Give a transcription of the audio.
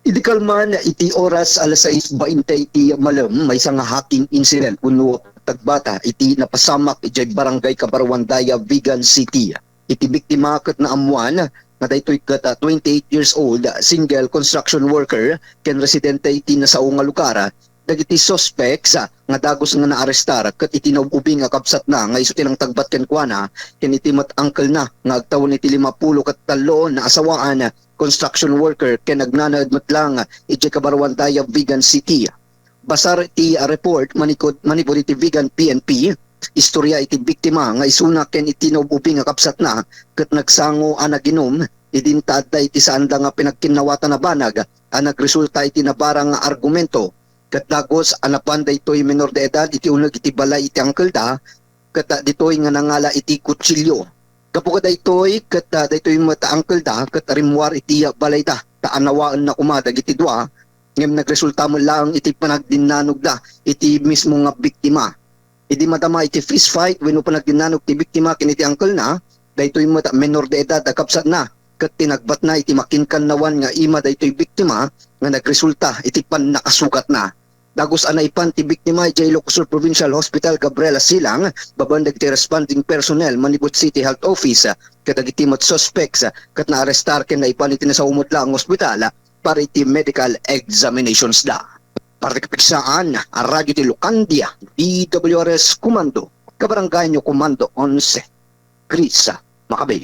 Idikal man iti oras alas 6:20 iti malam may isang hacking incident uno tagbata iti napasamak iti barangay Cabarandaya, Vigan City. Iti biktima ket na amuan nga daytoy ket 28 years old, single construction worker ken residente iti nasao nga lugar. Dagiti suspects nga dagos nga naarestar ket iti ubing nga kapsat na nga isu tinang tagbat ken kuana ken iti mat-angkel na nga agtawon iti 50 ket 3 na asawaan construction worker ken nagnanad matlang iti Cabarandaya, Vigan City. Basar iti report manipod iti Vigan PNP, istorya iti biktima nga isuna ken iti naububi nga kapsat na ket nagsango anaginom idintad iti saanda nga pinagkinawatan na banag nagresulta iti nabarang nga argumento ket dagos anapan daytoy menor de edad iti uneg iti balay iti angkel da ket ditoy nga nangala iti kutsilyo. Kapag daytoy ket daytoy mata angkel da ket rimwar iti balay da taanawaan na kumadag iti dua ngem nagresulta mo lang iti panagdinanog da iti mismo nga biktima. Idi madama iti fist fight wenno panagdinanog ti biktima ken iti angkel na daytoy mata menor de edad kapsat na ket tinagbat na iti makinkannawan nga ima daytoy biktima nga nagresulta iti nakasugat na. Dagos anaypan ti biktima iti Ilocos Provincial Hospital Gabriela Silang babandag ti responding personnel Manibut City Health Office ket dagiti mat suspects ket naarestar ken naipan iti nasawmot lang ospital para iti medical examinations da. Para kapiksaan, Radyo ti Lucandia, DWRS Komando, Kabarangay nyo Komando 11, Chris Macabeo.